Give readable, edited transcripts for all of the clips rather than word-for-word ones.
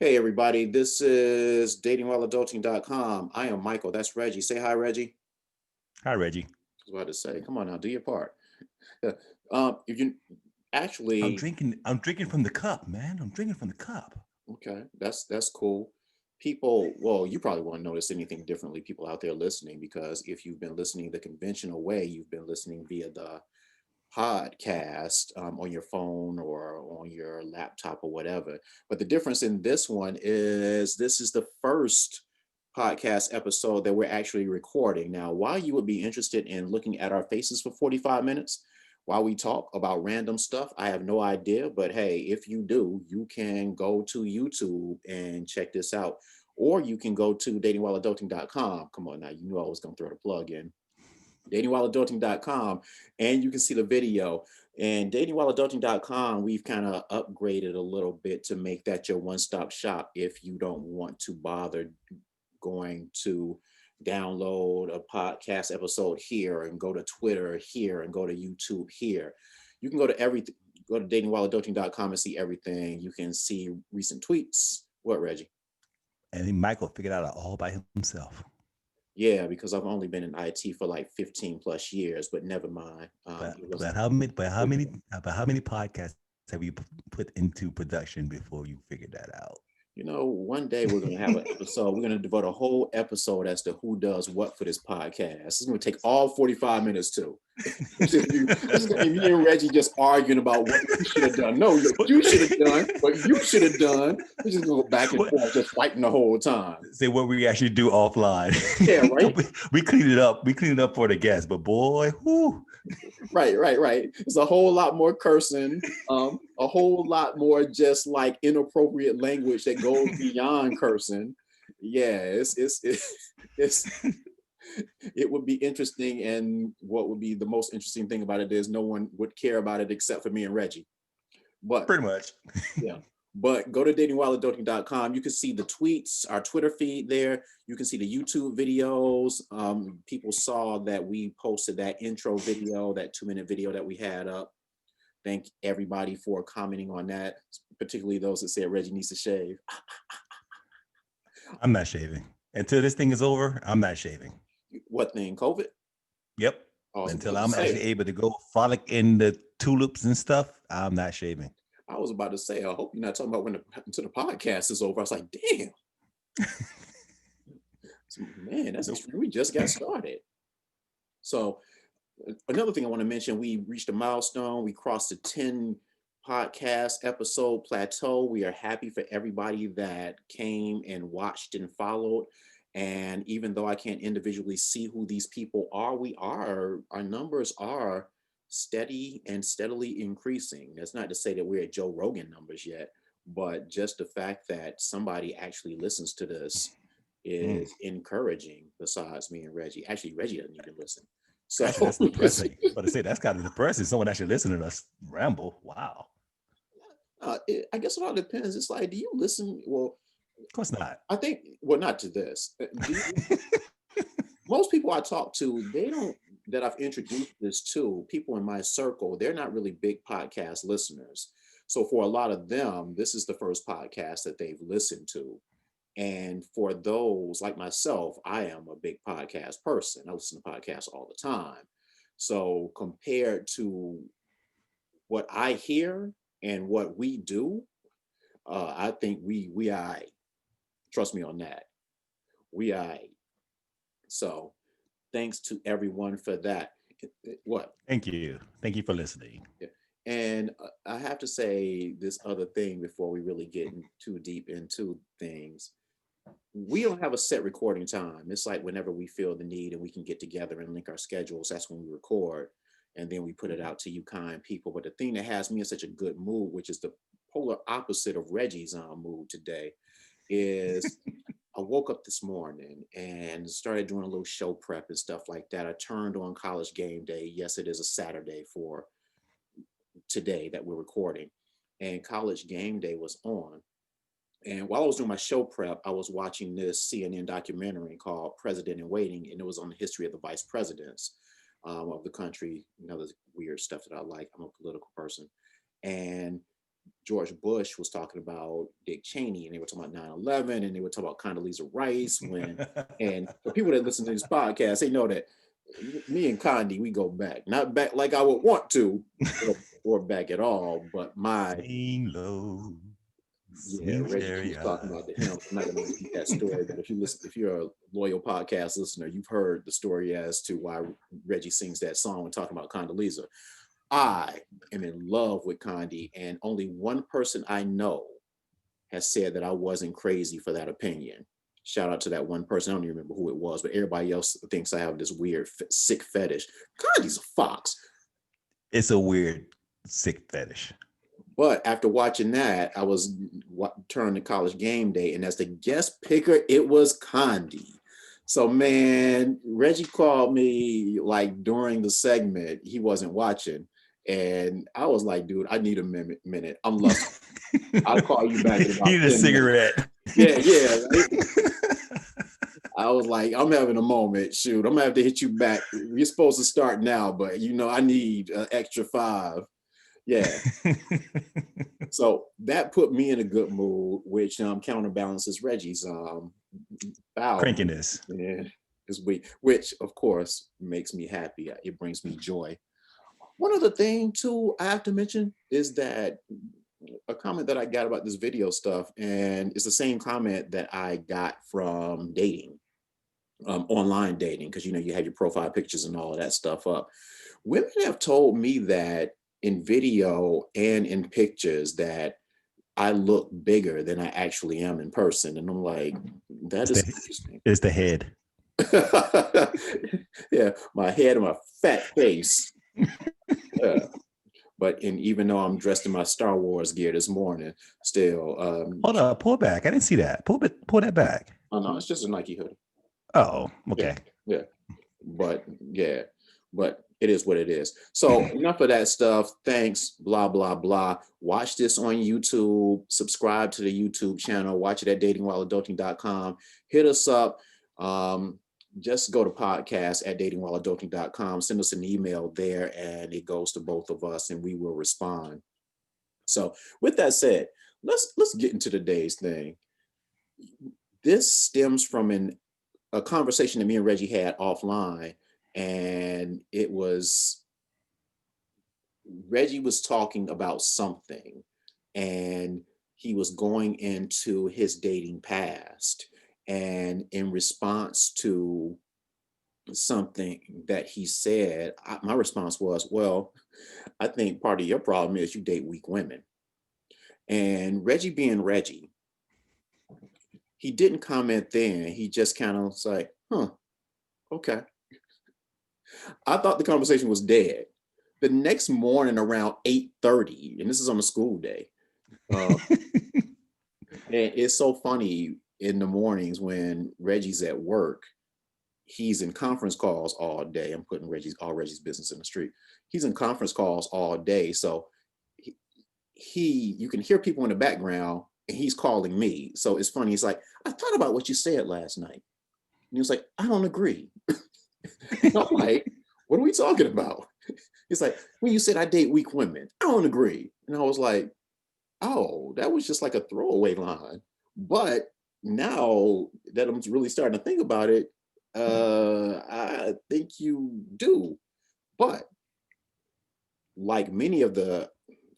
Hey everybody, this is datingwhileadulting.com. I am Michael. That's Reggie. Say hi, Reggie. Hi, Reggie. I was about to say, come on now, do your part. If you actually, I'm drinking from the cup, man. I'm drinking from the cup. okay, that's cool. People, well, you probably won't notice anything differently. People out there listening, because if you've been listening the conventional way, you've been listening via the podcast on your phone or on your laptop or whatever. But the difference in this one is this is the first podcast episode that we're actually recording. Now, why you would be interested in looking at our faces for 45 minutes while we talk about random stuff, I have no idea. But hey, if you do, you can go to YouTube and check this out. Or you can go to datingwhileadulting.com. Come on now, you knew I was going to throw the plug in datingwhileadulting.com, and you can see the video. And datingwhileadulting.com, we've kind of upgraded a little bit to make that your one-stop shop if you don't want to bother going to download a podcast episode here and go to Twitter here and go to YouTube here. You can go to everything, go to datingwhileadulting.com and see everything. You can see recent tweets. What, Reggie? And then Michael figured out all by himself. Yeah, because I've only been in IT for like 15 plus years, but never mind. But It but wasn't. how many podcasts have you put into production before you figured that out? One day we're going to have an episode. We're going to devote a whole episode as to who does what for this podcast. It's going to take all 45 minutes too. This is going to be me and Reggie just arguing about what we should have done. No, what you should have done, what you should have done. We're just going to go back and forth, just fighting the whole time. Say what we actually do offline. Yeah, right. we clean it up. We clean it up for the guests, but boy, whoo. Right. There's a whole lot more cursing, a whole lot more just like inappropriate language that goes beyond cursing. Yeah, it's it would be interesting, and what would be the most interesting thing about it is no one would care about it except for me and Reggie. But Pretty much. yeah. But go to datingwhileadulting.com. You can see the tweets, our Twitter feed there. You can see the YouTube videos. People saw that we posted that intro video, that 2-minute video that we had up. Thank everybody for commenting on that, particularly those that said Reggie needs to shave. I'm not shaving. Until this thing is over, I'm not shaving. What thing? COVID? Yep. I was Until about to I'm say. actually able to go frolic in the tulips and stuff, I'm not shaving. I was about to say, I hope you're not talking about when the podcast is over. I was like, damn. Man, that's Nope. extreme. We just got started. So another thing I want to mention, we reached a milestone. We crossed the 10 podcast episode plateau. We are happy for everybody that came and watched and followed. And even though I can't individually see who these people are, our numbers are steady and steadily increasing. That's not to say that we're at Joe Rogan numbers yet, but just the fact that somebody actually listens to this Mm. is encouraging, besides me and Reggie. Actually, Reggie doesn't even listen. So Actually, that's depressing. But to say that's kind of depressing. Someone actually listening to us ramble. Wow. I guess it all depends. It's like, do you listen? Well, Of course not. I think, well, not to this. Most people I talk to, they don't, that I've introduced this to, people in my circle, they're not really big podcast listeners. So for a lot of them, this is the first podcast that they've listened to. And for those like myself, I am a big podcast person. I listen to podcasts all the time. So compared to what I hear and what we do, I think we I trust me on that. We I so thanks to everyone for that. What? Thank you. Thank you for listening. Yeah. And I have to say this other thing before we really get too deep into things. We don't have a set recording time. It's like whenever we feel the need and we can get together and link our schedules, that's when we record. And then we put it out to you kind people. But the thing that has me in such a good mood, which is the polar opposite of Reggie's mood today, is I woke up this morning and started doing a little show prep and stuff like that. I turned on College Game Day. Yes, it is a Saturday for today that we're recording. And College Game Day was on. And while I was doing my show prep, I was watching this CNN documentary called President in Waiting, and it was on the history of the vice presidents of the country. You know, there's weird stuff that I like. I'm a political person. And George Bush was talking about Dick Cheney, and they were talking about 9/11, and they were talking about Condoleezza Rice. And for people that listen to this podcast, they know that me and Condi, we go back, not back like I would want to, or back at all. But Sing low, yeah, sweet Reggie keeps talking about the hymn. I'm not going to repeat that story, but if you're a loyal podcast listener, you've heard the story as to why Reggie sings that song when talking about Condoleezza. I am in love with Condi, and only one person I know has said that I wasn't crazy for that opinion. Shout out to that one person. I don't even remember who it was, but everybody else thinks I have this weird, sick fetish. Condi's a fox. It's a weird, sick fetish. But after watching that, I was turned to College Game Day, and as the guest picker, it was Condi. So man, Reggie called me like during the segment. He wasn't watching, and I was like, "Dude, I need a minute. I'm lost. I'll call you back in about 10 Need a cigarette. Minutes." Yeah. I was like, I'm having a moment. Shoot, I'm gonna have to hit you back. We're supposed to start now, but I need an extra 5. Yeah. So that put me in a good mood, which counterbalances Reggie's foul Crankiness. Yeah, this week, which of course makes me happy. It brings me joy. One other thing too, I have to mention is that a comment that I got about this video stuff, and it's the same comment that I got from dating, online dating, because you have your profile pictures and all of that stuff up. Women have told me that in video and in pictures that I look bigger than I actually am in person. And I'm like, that is interesting. It's the head. Yeah, my head and my fat face. Yeah. But even though I'm dressed in my Star Wars gear this morning, still. Hold up, pull back. I didn't see that. Pull that back. Oh no, it's just a Nike hoodie. Oh, okay. Yeah. But it is what it is. So enough of that stuff. Thanks, blah, blah, blah. Watch this on YouTube. Subscribe to the YouTube channel. Watch it at datingwhileadulting.com. Hit us up. Just go to podcast at datingwhileadulting.com. Send us an email there, and it goes to both of us, and we will respond. So with that said, let's get into today's thing. This stems from a conversation that me and Reggie had offline. And it was, Reggie was talking about something, and he was going into his dating past. And in response to something that he said, my response was, well, I think part of your problem is you date weak women. And Reggie being Reggie, he didn't comment then. He just kind of was like, okay. I thought the conversation was dead. The next morning around 8:30, and this is on a school day. And it's so funny in the mornings when Reggie's at work, he's in conference calls all day. I'm putting all Reggie's business in the street. He's in conference calls all day. So you can hear people in the background, and he's calling me. So it's funny. He's like, I thought about what you said last night. And he was like, I don't agree. And I'm like, what are we talking about? He's like, when you said I date weak women, I don't agree. And I was like, oh, that was just like a throwaway line. But now that I'm really starting to think about it, I think you do. But like many of the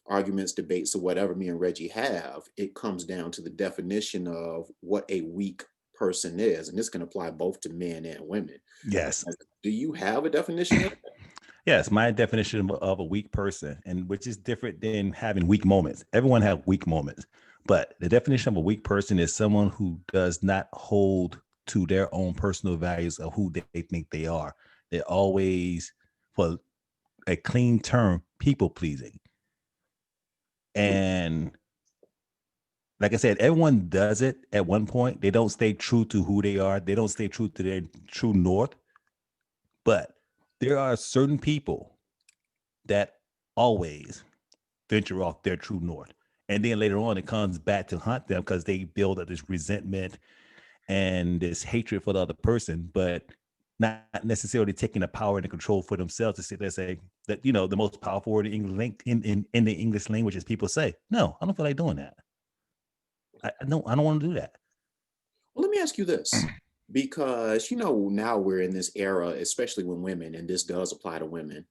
arguments, debates, or whatever me and Reggie have, it comes down to the definition of what a weak person is. And this can apply both to men and women. Yes. Do you have a definition of that? Yes, my definition of a weak person, and which is different than having weak moments. Everyone has weak moments, but the definition of a weak person is someone who does not hold to their own personal values of who they think they are. They're always, for a clean term, people pleasing. And like I said, everyone does it at one point. They don't stay true to who they are. They don't stay true to their true north. But there are certain people that always venture off their true north. And then later on, it comes back to haunt them because they build up this resentment and this hatred for the other person. But not necessarily taking the power and the control for themselves to sit there and say that, you know, the most powerful word in the English language, as people say. No, I don't feel like doing that. I don't want to do that. Well, let me ask you this, because now we're in this era, especially when women, and this does apply to women.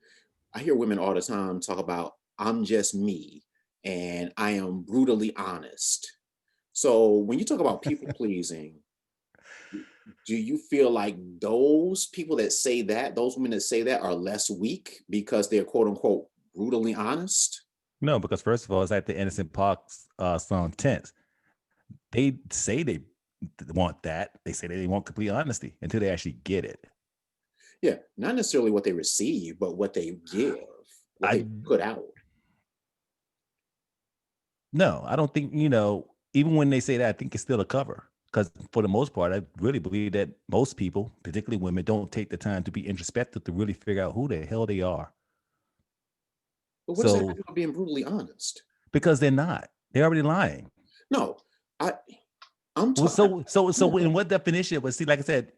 I hear women all the time talk about, I'm just me and I am brutally honest. So when you talk about people pleasing, do you feel like those people that say that, those women that say that, are less weak because they're quote unquote brutally honest? No, because first of all, it's like the Innocent Parks song Tense. They say they want that. They say they want complete honesty until they actually get it. Yeah, not necessarily what they receive, but what they give, what I they put out. No, I don't think, you know, even when they say that, I think it's still a cover. Because for the most part, I really believe that most people, particularly women, don't take the time to be introspective to really figure out who the hell they are. But what does that have to So do with being brutally honest? because they're not, they're already lying. No, I I'm Well, talking. so in what definition? But see, like I said,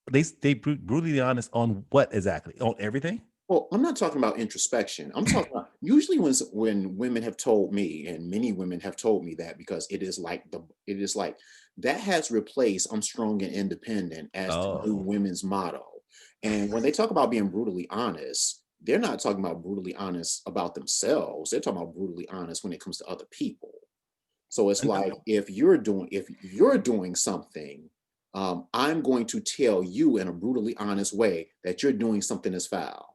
brutally honest on what exactly? On everything? Well, I'm not talking about introspection. I'm talking about usually when women have told me, and many women have told me that, because it is like that has replaced "I'm strong and independent" as the new Oh, women's motto. And when they talk about being brutally honest, they're not talking about brutally honest about themselves. They're talking about brutally honest when it comes to other people. So it's and like, if you're doing something, I'm going to tell you in a brutally honest way that you're doing something that's foul.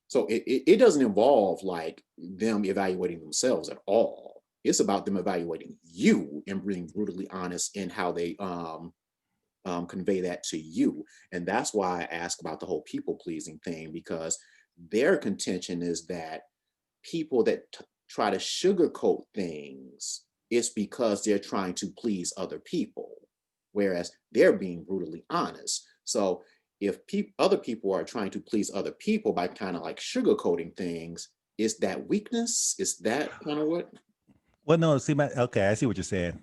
So it doesn't involve like them evaluating themselves at all. It's about them evaluating you and being brutally honest in how they convey that to you. And that's why I ask about the whole people pleasing thing, because their contention is that people that try to sugarcoat things, it's because they're trying to please other people, whereas they're being brutally honest. So if other people are trying to please other people by kind of like sugarcoating things, is that weakness? Is that kind of what? well, no, see, okay, I see what you're saying.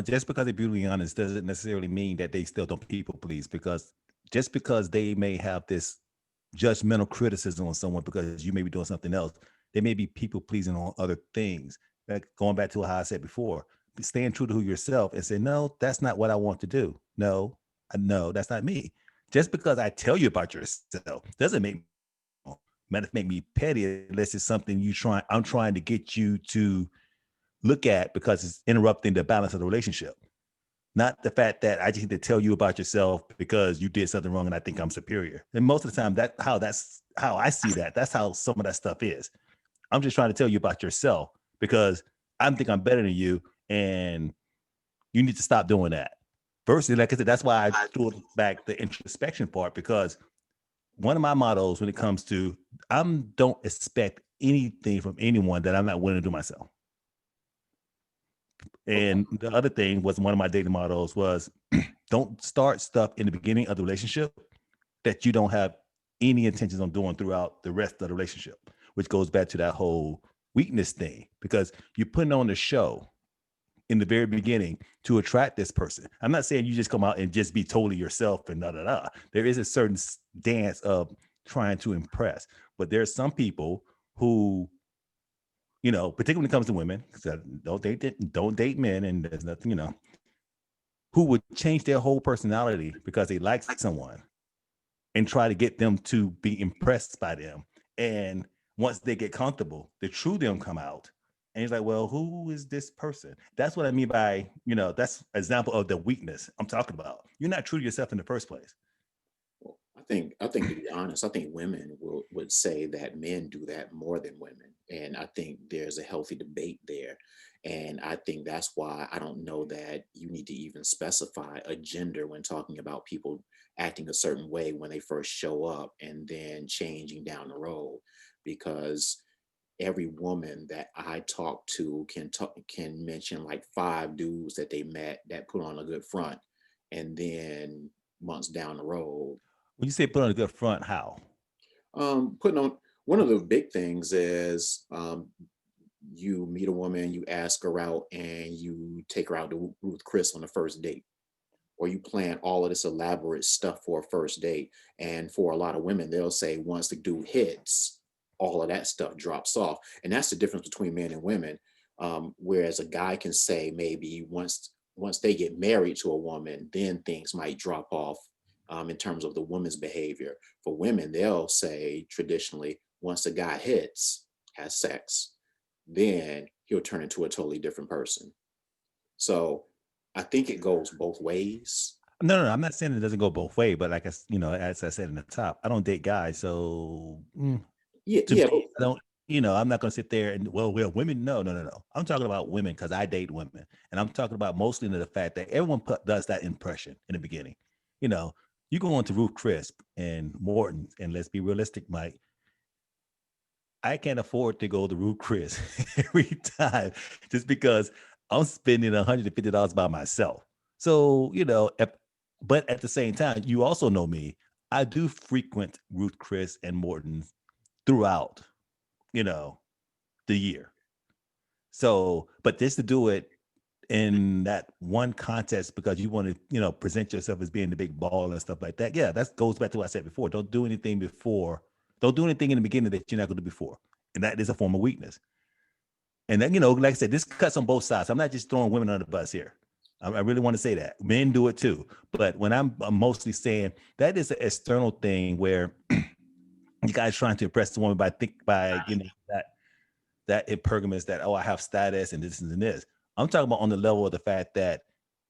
Just because they're brutally honest doesn't necessarily mean that they still don't people please, because just because they may have this judgmental criticism on someone because you may be doing something else, they may be people pleasing on other things. Like going back to how I said before, staying true to who yourself and say, no, that's not what I want to do. No, no, that's not me. Just because I tell you about yourself doesn't make me petty unless it's something I'm trying to get you to look at because it's interrupting the balance of the relationship. Not the fact that I just need to tell you about yourself because you did something wrong and I think I'm superior. And most of the time, that's how I see that. That's how some of that stuff is. I'm just trying to tell you about yourself because I think I'm better than you, and you need to stop doing that. Versus, like I said, that's why I threw back the introspection part, because one of my mottos when it comes to don't expect anything from anyone that I'm not willing to do myself. Okay. And the other thing was, one of my dating mottos was don't start stuff in the beginning of the relationship that you don't have any intentions on doing throughout the rest of the relationship, which goes back to that whole weakness thing, because you're putting on the show in the very beginning to attract this person. I'm not saying you just come out and just be totally yourself and da da da. There is a certain dance of trying to impress, but there's some people who, you know, particularly when it comes to women, because don't date men, and there's nothing, you know, who would change their whole personality because they like someone and try to get them to be impressed by them. And once they get comfortable, the true them come out. And he's like, well, who is this person? That's what I mean by, you know, that's an example of the weakness I'm talking about. You're not true to yourself in the first place. Well, I think to be honest, I think women would say that men do that more than women, and I think there's a healthy debate there. And I think that's why I don't know that you need to even specify a gender when talking about people acting a certain way when they first show up and then changing down the road, because every woman that I talk to can mention like five dudes that they met that put on a good front, and then months down the road, When you say put on a good front, how? putting on one of the big things is, you meet a woman, you ask her out, and you take her out to Ruth Chris on the first date. or you plan all of this elaborate stuff for a first date. And for a lot of women, they'll say once the dude hits, all of that stuff drops off. And that's the difference between men and women. Whereas a guy can say maybe once they get married to a woman, then things might drop off in terms of the woman's behavior. For women, they'll say traditionally, once a guy hits, has sex, then he'll turn into a totally different person. So I think it goes both ways. No, no, no, I'm not saying it doesn't go both ways, but like as I said in the top, I don't date guys, so Yeah, to yeah, me, I don't. I'm not going to sit there and well, women. No, no, no, no. I'm talking about women because I date women, and I'm talking about mostly the fact that everyone does that impression in the beginning. You know, you go on to Ruth Crisp and Morton, and let's be realistic, Mike. I can't afford to go to Ruth Chris every time just because I'm spending $150 by myself. So, but at the same time, you also know me. I do frequent Ruth Chris and Morton throughout, you know, the year. So, but just to do it in that one contest because you want to, present yourself as being the big ball and stuff like that. Yeah, that goes back to what I said before. Don't do anything before. Don't do anything in the beginning that you're not going to do before. And that is a form of weakness. And then, like I said, this cuts on both sides. I'm not just throwing women under the bus here. I really want to say that men do it too. But when I'm mostly saying that is an external thing where you guys trying to impress the woman by that impermanence that, oh, I have status and this and this. I'm talking about on the level of the fact that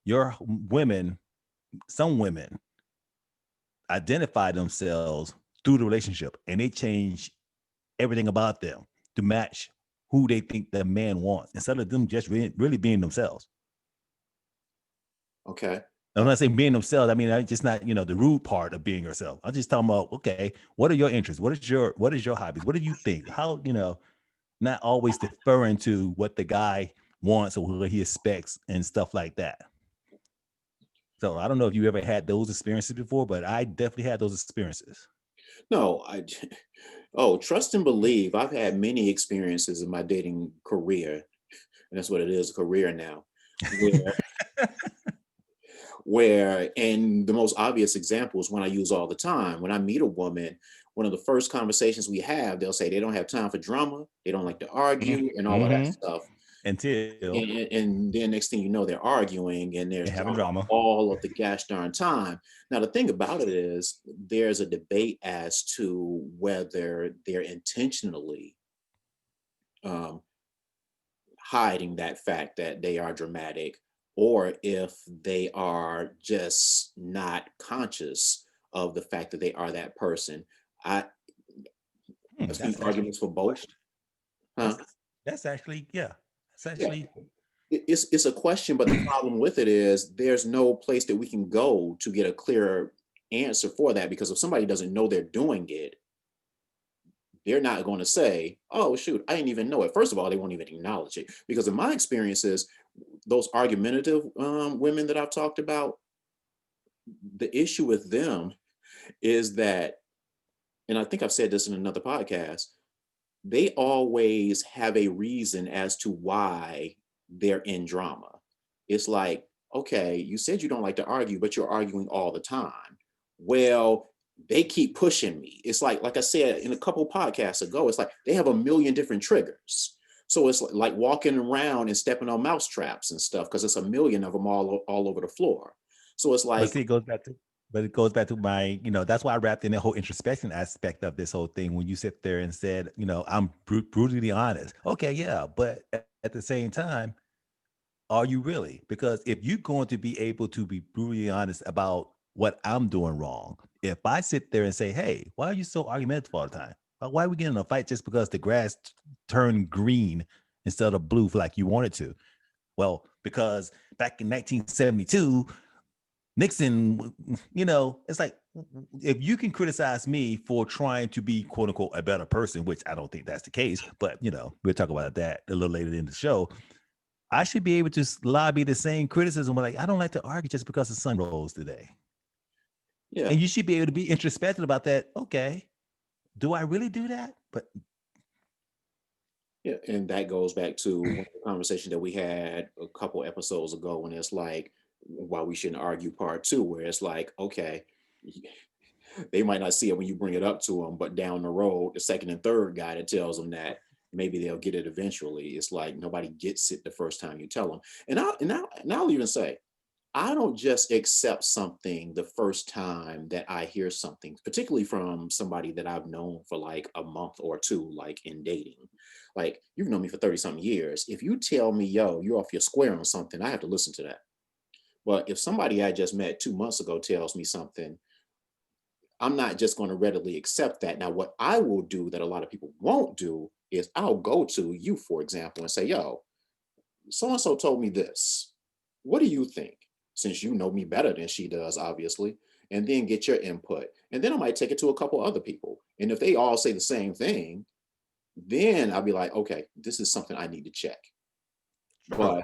your women, some women identify themselves through the relationship and they change everything about them to match who they think the man wants instead of them just really being themselves. okay. I'm not saying being themselves. I mean, I just not, the rude part of being yourself. I'm just talking about, okay, what are your interests? What is your hobbies? What do you think? How, not always deferring to what the guy wants or what he expects and stuff like that. So I don't know if you ever had those experiences before, but I definitely had those experiences. No, oh, trust and believe. I've had many experiences in my dating career, and that's what it is, a career now, where, and the most obvious example is one I use all the time. When I meet a woman, one of the first conversations we have, they'll say they don't have time for drama, they don't like to argue, and all of that Mm-hmm. stuff. Until And then next thing you know, they're arguing and there's and having drama drama. all of the gosh darn time. Now, the thing about it is there's a debate as to whether they're intentionally um, hiding that fact that they are dramatic or if they are just not conscious of the fact that they are that person. I, I've seen That's actually arguments for a both. question. Huh? That's actually, yeah. That's Yeah. actually It's a question, but the problem with it is there's no place that we can go to get a clearer answer for that because if somebody doesn't know they're doing it, they're not going to say, "Oh shoot, I didn't even know it." First of all, they won't even acknowledge it because in my experiences, those argumentative women that I've talked about, the issue with them is that, and I think I've said this in another podcast, they always have a reason as to why they're in drama. It's like, okay, you said you don't like to argue, but you're arguing all the time. Well, they keep pushing me. It's like I said in a couple podcasts ago, it's like they have a million different triggers. So it's like walking around and stepping on mouse traps and stuff because it's a million of them all over the floor. So it's But like, see, it goes back to my, that's why I wrapped in the whole introspection aspect of this whole thing. When you sit there and said, I'm brutally honest. Okay, yeah, but at the same time, are you really? Because if you're going to be able to be brutally honest about what I'm doing wrong, if I sit there and say, hey, why are you so argumentative all the time? Why are we getting in a fight just because the grass turned green instead of blue like you wanted to? Well, because back in 1972, Nixon, it's like if you can criticize me for trying to be quote unquote a better person, which I don't think that's the case, but we'll talk about that a little later in the show. I should be able to lobby the same criticism. Like, I don't like to argue just because the sun rose today. yeah, And you should be able to be introspective about that. Okay, do I really do that? But yeah, and that goes back to one of the conversation that we had a couple episodes ago when it's like why we shouldn't argue part two, where it's like, okay, they might not see it when you bring it up to them, but down the road, the second and third guy that tells them that, maybe they'll get it eventually. It's like nobody gets it the first time you tell them. And I'll even say, I don't just accept something the first time that I hear something, particularly from somebody that I've known for like a month or two, like in dating. Like, you've known me for 30 something years. If you tell me, yo, you're off your square on something, I have to listen to that. But if somebody I just met 2 months ago tells me something, I'm not just going to readily accept that. Now, what I will do that a lot of people won't do is I'll go to you, for example, and say, yo, so and so told me this. What do you think? Since you know me better than she does, obviously, and then get your input. And then I might take it to a couple other people. And if they all say the same thing, then I'll be like, okay, this is something I need to check. True.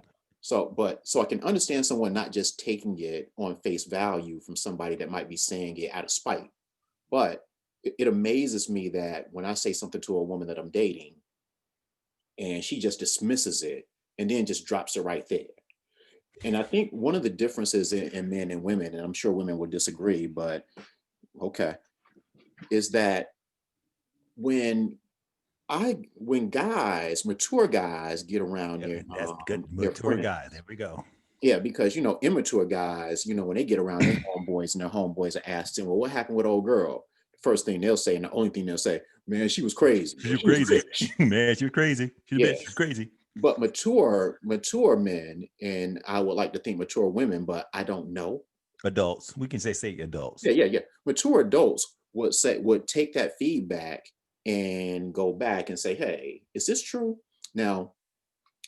But so I can understand someone not just taking it on face value from somebody that might be saying it out of spite. But it amazes me that when I say something to a woman that I'm dating and she just dismisses it and then just drops it right there. And I think one of the differences in men and women, and I'm sure women would disagree, but okay, is that when when guys, mature guys, get around Yep, that's good. their Mature friends, guy. There we go. yeah, because immature guys, when they get around their homeboys and their homeboys are asking, well, what happened with old girl? The first thing they'll say, and the only thing they'll say, man, she was crazy. She was She was a crazy. bitch. Man, she was crazy. She was, Yeah. bitch, she was crazy. But mature men, and I would like to think mature women, but I don't know. Adults. We can say adults. Yeah. Mature adults would take that feedback and go back and say, hey, is this true? Now,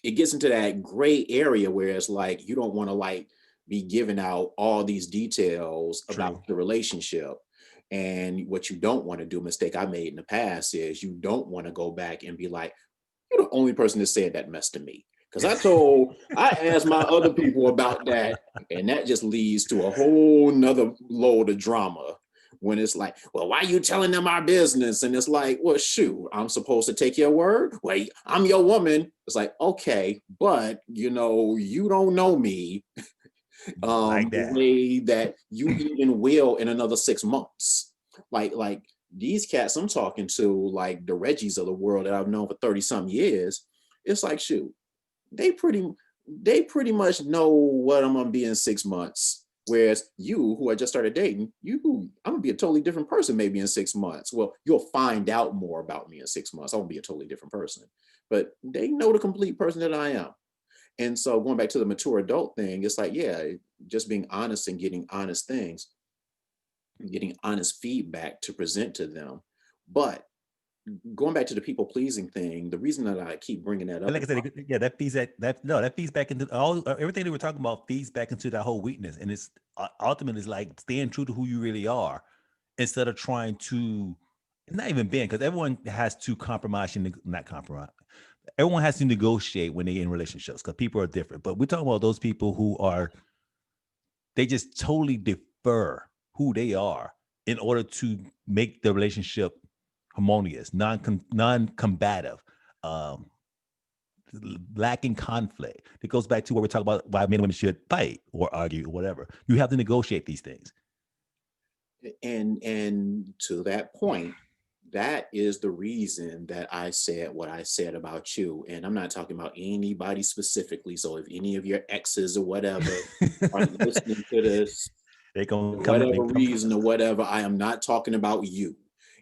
it gets into that gray area where it's like you don't want to like be giving out all these details about True. the relationship. And what you don't want to do, a mistake I made in the past, is you don't want to go back and be like, you're the only person that said that mess to me. Because I asked my other people about that, and that just leads to a whole nother load of drama when it's like, well, why are you telling them our business? And it's like, well, shoot, I'm supposed to take your word? Wait, I'm your woman. It's like, okay, but you don't know me Like the that. way that you even will in another 6 months. Like these cats I'm talking to, like the Reggies of the world that I've known for 30 some years, it's like, shoot, they pretty they pretty much know what I'm gonna be in 6 months. Whereas you, who I just started dating, I'm gonna be a totally different person maybe in 6 months. Well, you'll find out more about me in 6 months. I won't be a totally different person. But they know the complete person that I am. And so going back to the mature adult thing, it's like, yeah, just being honest and getting honest feedback to present to them. But going back to the people pleasing thing, the reason that I keep bringing that And up, like I said, yeah, that feeds that feeds back into all everything that we're talking about feeds back into that whole weakness, and it's ultimately is like staying true to who you really are instead of trying to not even being because everyone has to compromise and not compromise. Everyone has to negotiate when they're in relationships because people are different. But we're talking about those people who are they just totally defer who they are in order to make the relationship harmonious, non-combative, um, lacking conflict. It goes back to what we're talking about why men and women should fight or argue or whatever. You have to negotiate these things. and to that point, that is the reason that I said what I said about you. And I'm not talking about anybody specifically. So if any of your exes or whatever are listening to this, They for gonna come in, whatever reason or whatever, I am not talking about you.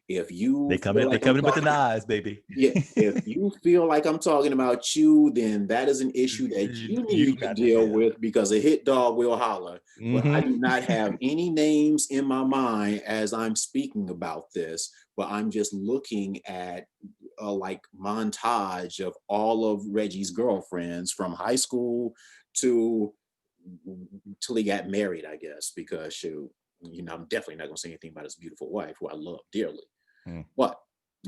If you feel they like come I'm in with the talking, knives, baby. yeah, if you feel like I'm talking about you, then that is an issue that you You need to got to deal deal. with, because a hit dog will holler. But I do not have any names in my mind as I'm speaking about this, but I'm just looking at a like montage of all of Reggie's girlfriends from high school to till he got married, I guess, because shoot, I'm definitely not gonna say anything about his beautiful wife, who I love dearly. Mm. But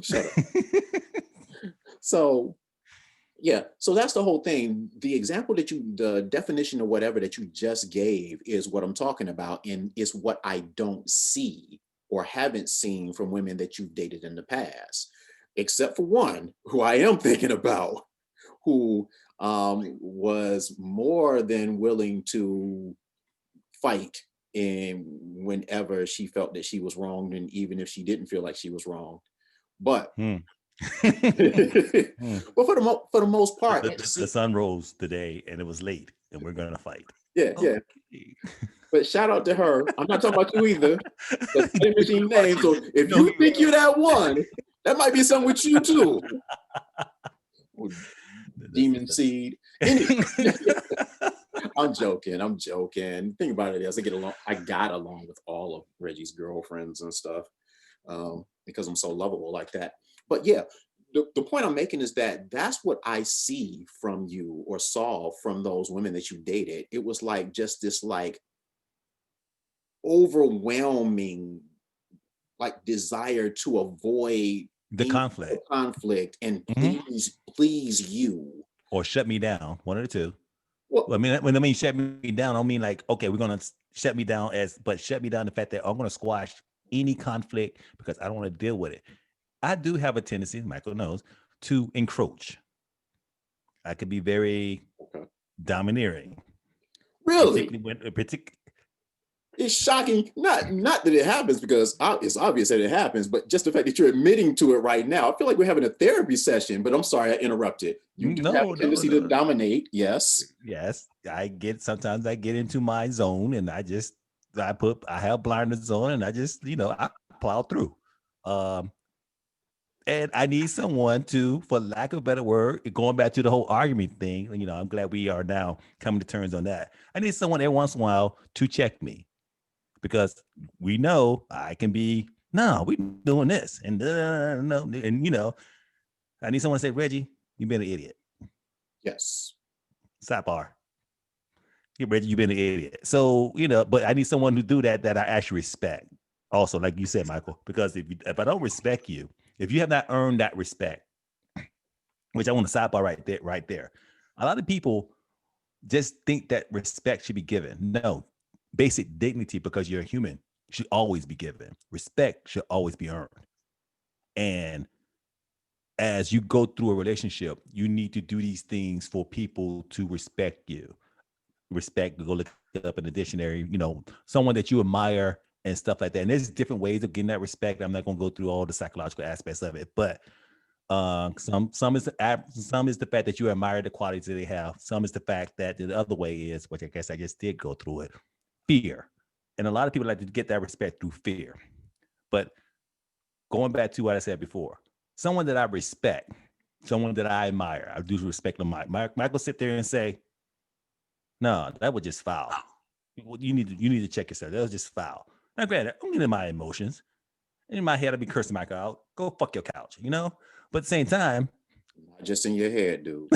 shut up. So yeah, so that's the whole thing. The definition of whatever that you just gave is what I'm talking about, and is what I don't see or haven't seen from women that you've dated in the past, except for one who I am thinking about, who was more than willing to fight and whenever she felt that she was wronged, and even if she didn't feel like she was wrong. But Hmm. Hmm. but for the most part, The sun rose today and it was late and we're gonna fight. yeah, yeah. Okay. But shout out to her. I'm not talking about you either. That's You Fighting Machine name. So if know you you think you're that one, that might be something with you too. Demon seed. Anyway, I'm joking. I'm joking. Think about it as I got along with all of Reggie's girlfriends and stuff, because I'm so lovable like that. But yeah, the point I'm making is that that's what I see from you or saw from those women that you dated. It was like just this like overwhelming like desire to avoid the any conflict. conflict and Mhm. please you. Or shut me down. One of the two. Well, Well, I mean, when I mean shut me down, I don't mean like, okay, we're gonna shut me down but shut me down the fact that I'm gonna squash any conflict because I don't want to deal with it. I do have a tendency, Michael knows, to encroach. I could be very okay. domineering, Really? particularly when particular. It's shocking. Not that it happens because it's obvious that it happens, but just the fact that you're admitting to it right now. I feel like we're having a therapy session. But I'm sorry I interrupted. You do have No, a no, tendency to no. dominate. Yes. Yes, sometimes I get into my zone and I have blinders on and I just, I plow through. Um, and I need someone to, for lack of a better word, going back to the whole argument thing, I'm glad we are now coming to terms on that. I need someone every once in a while to check me because we know I can be, no, we doing this. And no, and I need someone to say, Reggie, you've been an idiot. Yes. Sidebar. Reggie, you've been an idiot. So, but I need someone to do that I actually respect. Also, like you said, Michael, because if I don't respect you, if you have not earned that respect, which I want to sidebar right there. A lot of people just think that respect should be given. No, basic dignity because you're a human should always be given. Respect should always be earned. And as you go through a relationship, you need to do these things for people to respect you. Respect, go look it up in the dictionary, someone that you admire and stuff like that. And there's different ways of getting that respect. I'm not going to go through all the psychological aspects of it, but some is the fact that you admire the qualities that they have. Some is the fact that the other way is, which I guess I just did go through it, fear. And a lot of people like to get that respect through fear. But going back to what I said before, someone that I respect, someone that I admire, I do respect them. Michael sit there and say, no, that was just foul. You need to check yourself. That was just foul. Now, granted, I'm getting my emotions. In my head, I'd be cursing Michael out. Go fuck your couch, But at the same time, Not just in your head, dude.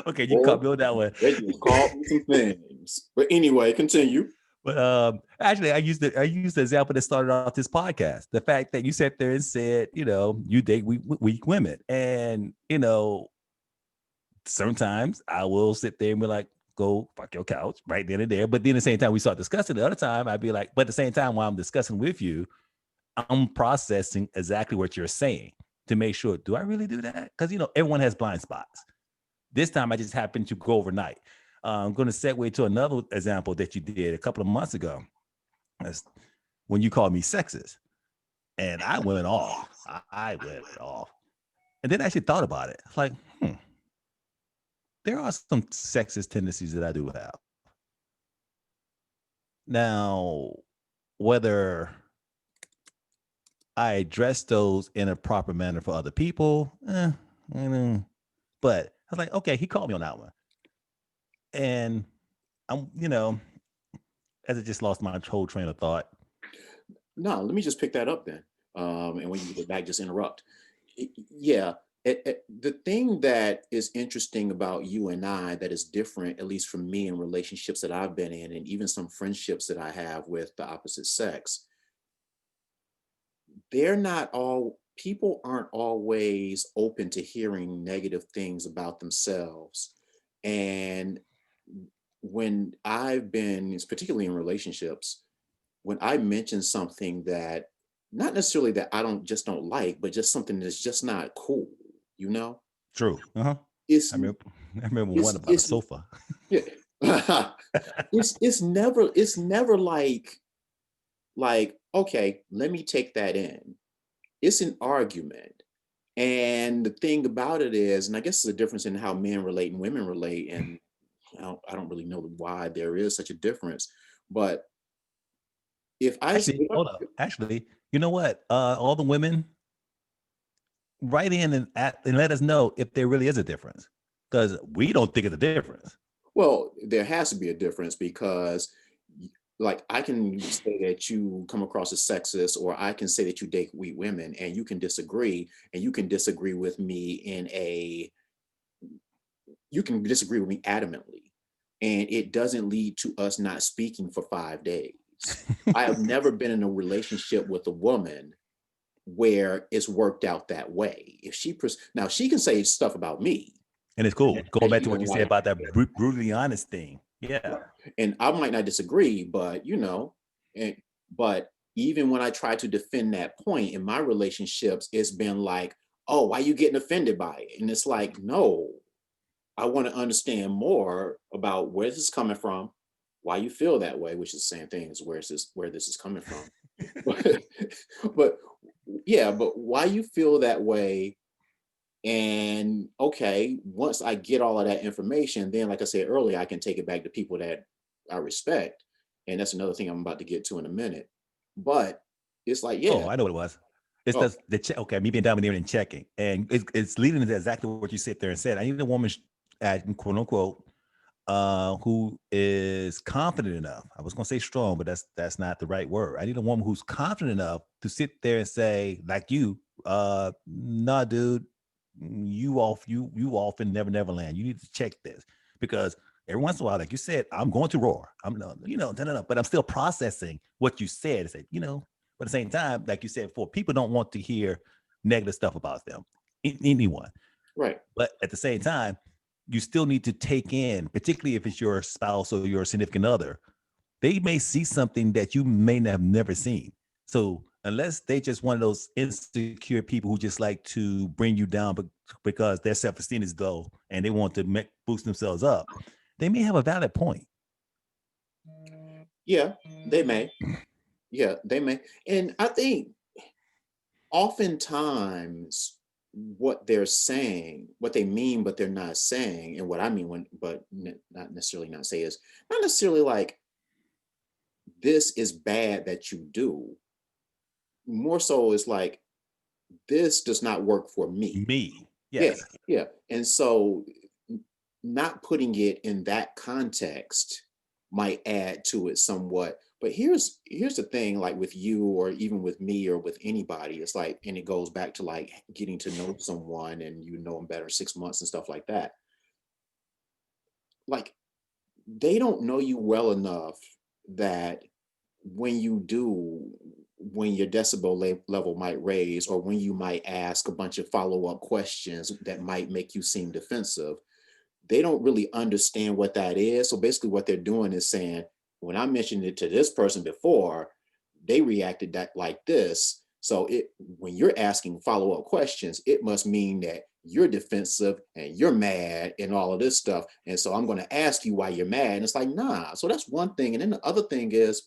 okay, you Boy, caught me on that one. Reggie was called me some things. But anyway, continue. But actually, I used the example that started off this podcast. The fact that you sat there and said, you date weak women, and sometimes I will sit there and be like, go fuck your couch right then and there. But then at the same time, we start discussing. The other time, I'd be like, but at the same time, while I'm discussing with you, I'm processing exactly what you're saying to make sure, do I really do that? Because, everyone has blind spots. This time I just happened to go overnight. I'm going to segue to another example that you did a couple of months ago. That's when you called me sexist. And I went off. I went off. And then I actually thought about it. Like, there are some sexist tendencies that I do have. Now, whether I address those in a proper manner for other people, but I was like, okay, he called me on that one. And I'm, as I just lost my whole train of thought. No, let me just pick that up then. And when you get back, just interrupt. Yeah. The thing that is interesting about you and I that is different, at least for me in relationships that I've been in, and even some friendships that I have with the opposite sex, people aren't always open to hearing negative things about themselves. And when I've been, particularly in relationships, when I mention something that not necessarily that I don't like, but just something that's just not cool, True. it's I mean, I remember one It's about a it's sofa. yeah. It's never like okay, let me take that in. It's an argument. And the thing about it is, and I guess it's a difference in how men relate and women relate, and I don't really know why there is such a difference. But if I, Actually, hold up. Actually, you know what? All the women write in and let us know if there really is a difference, because we don't think it's a difference. well, there has to be a difference because, like, I can say that you come across as sexist, or I can say that you date weak women, and you can disagree with me you can disagree with me adamantly, and it doesn't lead to us not speaking for 5 days. I have never been in a relationship with a woman where it's worked out that way. If now she can say stuff about me, And it's cool. Going back to what you said like, about that brutally honest thing. Yeah. right. And I might not disagree, but and but even when I try to defend that point in my relationships, it's been like, oh, why you getting offended by it? And it's like, no, I want to understand more about where this is coming from, why you feel that way, which is the same thing as where this is coming from. But, but yeah, but why you feel that way. And okay, once I get all of that information, then like I said earlier, I can take it back to people that I respect. And that's another thing I'm about to get to in a minute. But it's like, Oh, yeah, I know what it was. It's oh, the check. Okay, me being dominating and checking, and it's leading to exactly what you sit there and said. I need a woman, quote unquote, who is confident enough. I was gonna say strong, but that's not the right word. I need a woman who's confident enough to sit there and say, like you, nah, dude, you off in Neverland. You need to check this because every once in a while, like you said, I'm going to roar. I'm no, no, but I'm still processing what you said. Say, but at the same time, like you said before, people don't want to hear negative stuff about them, anyone. right. But at the same time, you still need to take in, particularly if it's your spouse or your significant other, they may see something that you may have never seen. So unless they just one of those insecure people who just like to bring you down because their self-esteem is low and they want to boost themselves up, they may have a valid point. Yeah, they may. Yeah, they may. And I think oftentimes what they're saying, what they mean, but they're not saying, and what I mean not necessarily not say is not necessarily like this is bad that you do. More so is like this does not work for me. Me, Yeah, yes. yeah. And so not putting it in that context might add to it somewhat. But here's the thing, like with you or even with me or with anybody, it's like, and it goes back to like getting to know someone and you know them better 6 months and stuff like that. Like they don't know you well enough that when you do, when your decibel level might raise, or when you might ask a bunch of follow-up questions that might make you seem defensive, they don't really understand what that is. So basically what they're doing is saying, when I mentioned it to this person before, they reacted that like this. So when you're asking follow-up questions, it must mean that you're defensive and you're mad and all of this stuff. And so I'm going to ask you why you're mad. And it's like, nah. So that's one thing. And then the other thing is,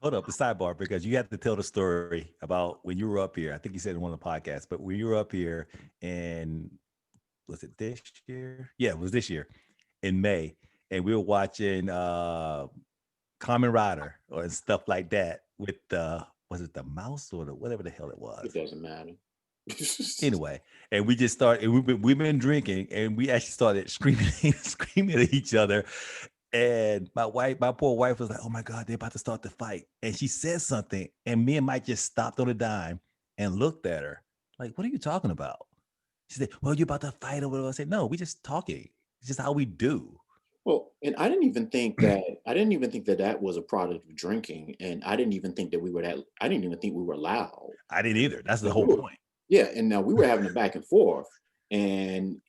Hold up, the sidebar, because you have to tell the story about when you were up here. I think you said in one of the podcasts, but when you were up here and was it this year? Yeah, it was this year in May. And we were watching Common Rider or stuff like that with was it the mouse or the whatever the hell it it was? doesn't matter. Anyway, and we just started, and we've been drinking, and we actually started screaming, screaming at each other. And my poor wife was like, "Oh my God, they're about to start the fight." And she said something, and me and Mike just stopped on a dime and looked at her like, "What are you talking about?" She said, "Well, you're about to fight or whatever." I said, "No, we just talking. It's just how we do." Well, and I didn't even think that that was a product of drinking, and I didn't even think we were loud. I didn't either. That's the Like, whole point. yeah, and now we were having a back and forth, and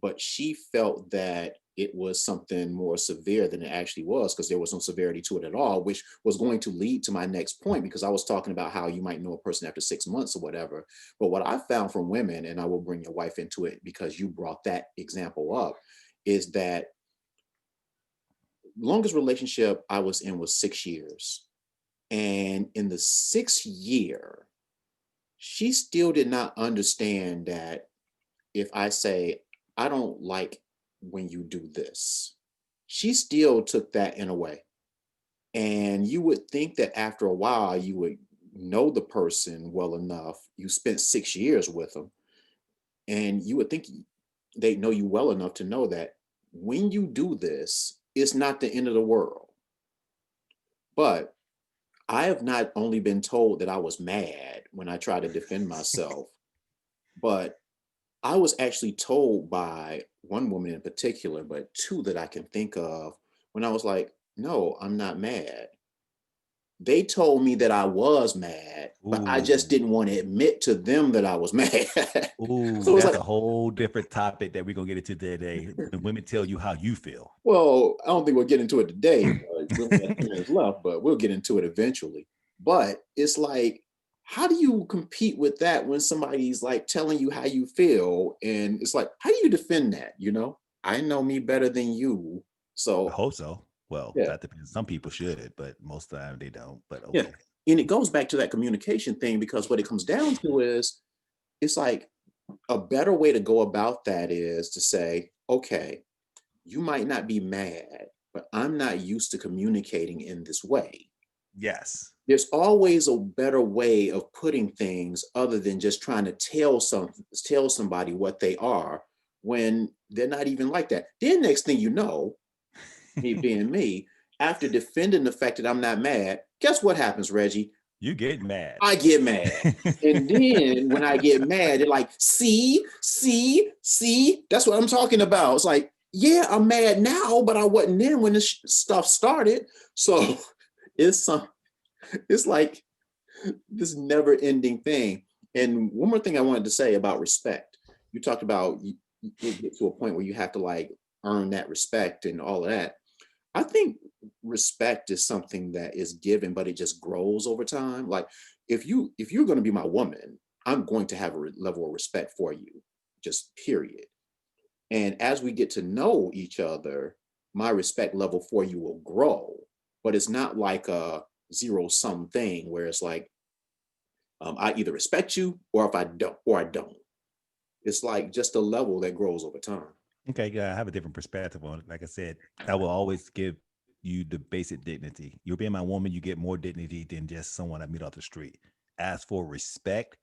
but she felt that it was something more severe than it actually was, because there was no severity to it at all, which was going to lead to my next point, because I was talking about how you might know a person after 6 months or whatever. But what I found from women, and I will bring your wife into it because you brought that example up, is that longest relationship I was in was 6 years. And in the sixth year, she still did not understand that if I say, I don't like when you do this, she still took that in a way. And you would think that after a while, you would know the person well enough. You spent 6 years with them, and you would think they know you well enough to know that when you do this, it's not the end of the world. But I have not only been told that I was mad when I tried to defend myself, but I was actually told by one woman in particular, but two that I can think of, when I was like, no, I'm not mad. They told me that I was mad, but I just Ooh, didn't want to admit to them that I was mad. ooh, So it was that's like, a whole different topic that we're gonna get into today. When women tell you how you feel. well, I don't think we'll get into it today. We only have 2 minutes left, but we'll get into it eventually. But it's like, how do you compete with that when somebody's like telling you how you feel? And it's like, how do you defend that? I know me better than you. I So, hope so. Well, yeah, that depends. Some people should, but most of the time they don't. But yeah. okay. And it goes back to that communication thing, because what it comes down to is, it's like, a better way to go about that is to say, okay, you might not be mad, but I'm not used to communicating in this way. Yes. There's always a better way of putting things other than just trying to tell somebody what they are when they're not even like that. Then next thing you know, me being me, after defending the fact that I'm not mad, guess what happens, Reggie? You get mad. I get mad. And then when I get mad, they're like, see, see, see, that's what I'm talking about. It's like, yeah, I'm mad now, but I wasn't then when this stuff started. So it's it's like this never ending thing. And one more thing I wanted to say about respect. You talked about it get to a point where you have to like earn that respect and all of that. I think respect is something that is given, but it just grows over time. Like, if you're going to be my woman, I'm going to have a level of respect for you, just period. And as we get to know each other, my respect level for you will grow. But it's not like a zero sum thing where it's like, I either respect you, or if I don't, or I don't. It's like just a level that grows over time. Okay, yeah, I have a different perspective on it. Like I said, I will always give you the basic dignity. You're being my woman, you get more dignity than just someone I meet off the street. As for respect,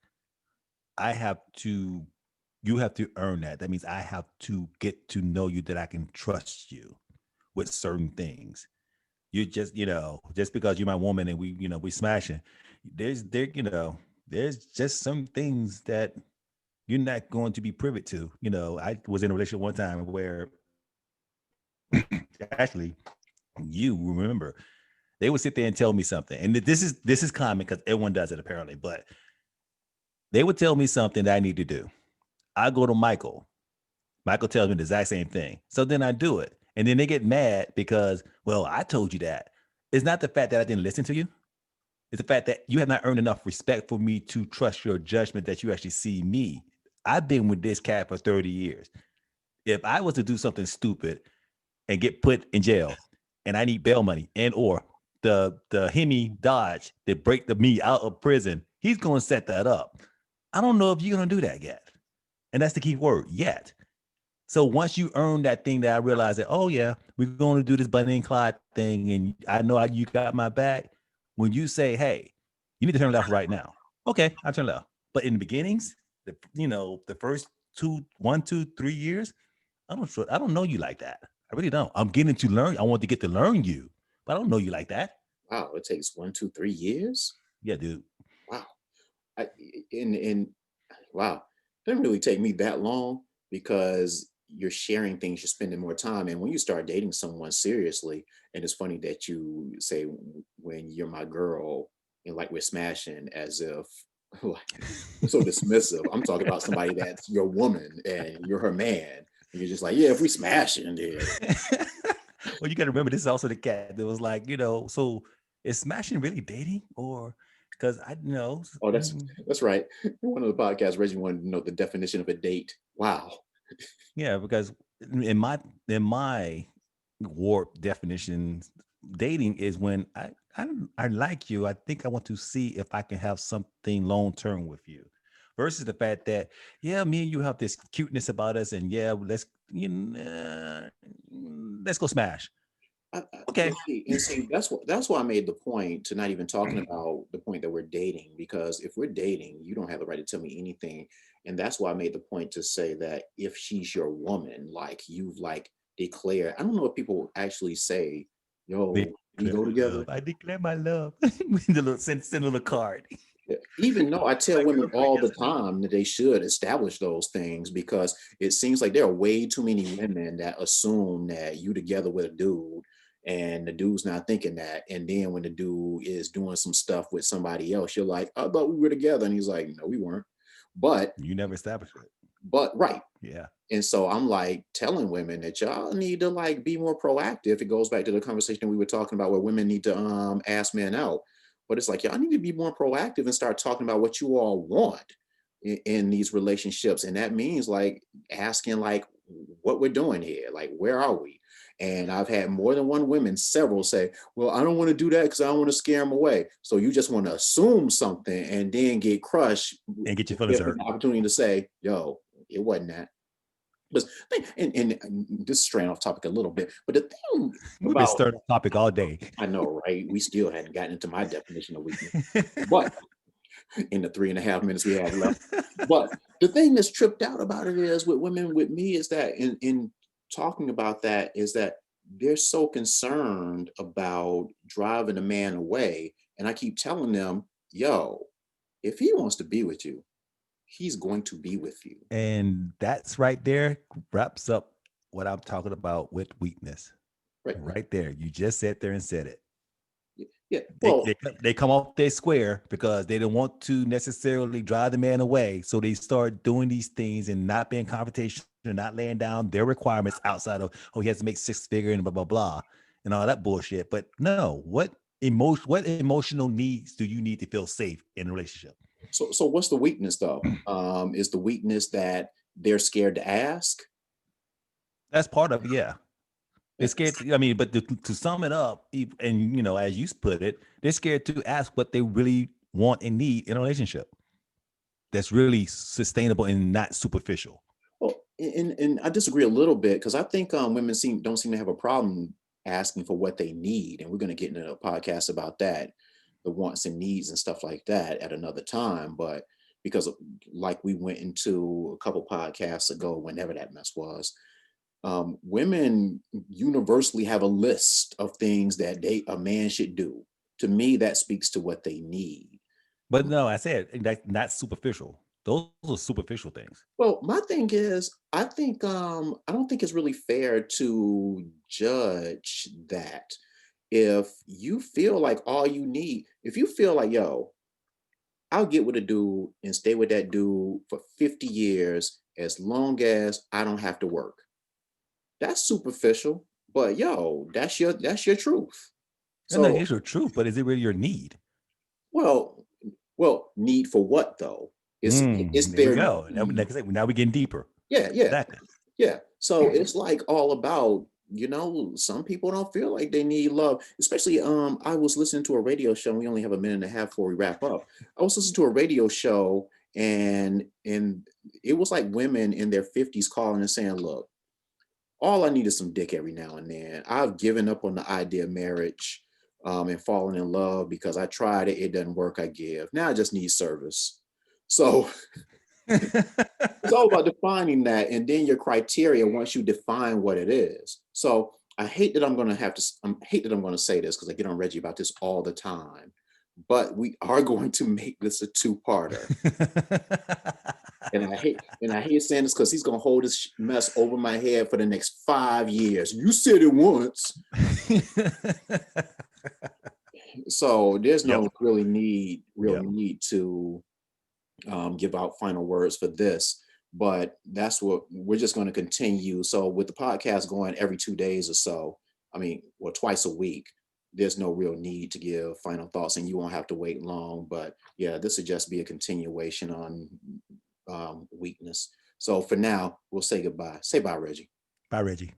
I have to, you have to earn that. That means I have to get to know you that I can trust you with certain things. You just, just because you're my woman and we smashing, there's just some things that you're not going to be privy to. I was in a relationship one time where actually you remember they would sit there and tell me something, and this is common because everyone does it apparently, but they would tell me something that I need to do. I go to Michael tells me the exact same thing, so then I do it, and then they get mad because, well, I told you that. It's not the fact that I didn't listen to you. It's the fact that you have not earned enough respect for me to trust your judgment that you actually see me. I've been with this cat for 30 years. If I was to do something stupid and get put in jail and I need bail money, and or the Hemi Dodge that break the me out of prison, he's gonna set that up. I don't know if you're gonna do that yet. And that's the key word, yet. So once you earn that thing that I realize that, oh yeah, we're gonna do this Bunny and Clyde thing, and I know you got my back. When you say, hey, you need to turn left right now. Okay, I turn left. But in the beginnings, the first 1, 2, 3 years, I don't know you like that. I really don't. I'm getting to learn. I want to get to learn you, but I don't know you like that. Wow, it takes 1, 2, 3 years. Yeah, dude. Wow. I, and wow, it didn't really take me that long, because you're sharing things, you're spending more time. And when you start dating someone seriously, and it's funny that you say, when you're my girl, and like we're smashing, as if like, so dismissive. I'm talking about somebody that's your woman and you're her man. You're just like, yeah, if we smashing, then Well, you got to remember this is also the cat that was like, so is smashing really dating or because I know, oh, that's right. In one of the podcasts, Reggie wanted to know the definition of a date. Wow. yeah, because in my warped definition, dating is when I like you. I think I want to see if I can have something long term with you, versus the fact that yeah, me and you have this cuteness about us, and yeah, let's go smash. And Okay, see, that's why I made the point to not even talking about the point that we're dating, because if we're dating, you don't have the right to tell me anything. And that's why I made the point to say that if she's your woman, like you've like declared, I don't know if people actually say, yo, we declare go my together. love. I declare my love. The little send a little card. Yeah. Even though I tell My women girlfriend all the yesterday. time that they should establish those things, because it seems like there are way too many women that assume that you together with a dude and the dude's not thinking that. And then when the dude is doing some stuff with somebody else, you're like, I thought we were together. And he's like, no, we weren't. But, You never established it. right. Yeah. And so I'm like telling women that y'all need to like be more proactive. It goes back to the conversation we were talking about where women need to ask men out. But it's like y'all need to be more proactive and start talking about what you all want in these relationships. And that means like asking like what we're doing here, like where are we? And I've had more than one women, several say, well, I don't want to do that because I don't want to scare them away. So you just want to assume something and then get crushed. And get your feelings Give them hurt. the opportunity to say, yo, it wasn't that. Because and this is straying off topic a little bit, but the thing We've been about, stirring the topic all day. I know, right? We still hadn't gotten into my definition of weakness, but in the 3.5 minutes we have left. But the thing that's tripped out about it is with women with me is that in talking about that is that they're so concerned about driving a man away. And I keep telling them, yo, if he wants to be with you, he's going to be with you. And that's right there wraps up what I'm talking about with weakness. Right. Right there. You just sat there and said it. Yeah. They, Well, they, they come off their square because they don't want to necessarily drive the man away. So they start doing these things and not being confrontational, not laying down their requirements outside of, oh, he has to make 6 figure and blah, blah, blah, and all that bullshit. But no, what emotional needs do you need to feel safe in a relationship? so what's the weakness though? Is the weakness that they're scared to ask? That's part of it, yeah. They're Yeah. scared to, I mean, but to sum it up, and as you put it, they're scared to ask what they really want and need in a relationship that's really sustainable and not superficial. Well, and I disagree a little bit because I think women don't seem to have a problem asking for what they need, and we're going to get into a podcast about that, the wants and needs and stuff like that at another time. But because like we went into a couple podcasts ago, whenever that mess was, women universally have a list of things that a man should do. To me, that speaks to what they need. But no, I said that's not superficial. Those are superficial things. Well, my thing is, I think I don't think it's really fair to judge that. If you feel like all you need, if you feel like, yo, I'll get with a dude and stay with that dude for 50 years as long as I don't have to work. That's superficial, but yo, that's your truth. And that So, is your truth, but is it really your need? well, need for what though? It's There we their go. need. Like I said, now we're getting deeper. Yeah, yeah. Exactly. Yeah. So it's like all about, some people don't feel like they need love. Especially I was listening to a radio show, and we only have a minute and a half before we wrap up. I was listening to a radio show and it was like women in their 50s calling and saying, look, all I need is some dick every now and then. I've given up on the idea of marriage and falling in love because I tried it, it doesn't work, I give. Now I just need service. So it's all about defining that, and then your criteria once you define what it is. So I hate that I'm going to say this because I get on Reggie about this all the time, but we are going to make this a two-parter. And I hate saying this because he's going to hold this mess over my head for the next 5 years. You said it once, so there's Yep. no real Yep. need to give out final words for this. but that's what we're just going to continue. So with the podcast going every 2 days or so, I mean, well, twice a week, there's no real need to give final thoughts, and you won't have to wait long. But yeah, this would just be a continuation on weakness. So for now, we'll say goodbye. Say bye, Reggie. Bye, Reggie.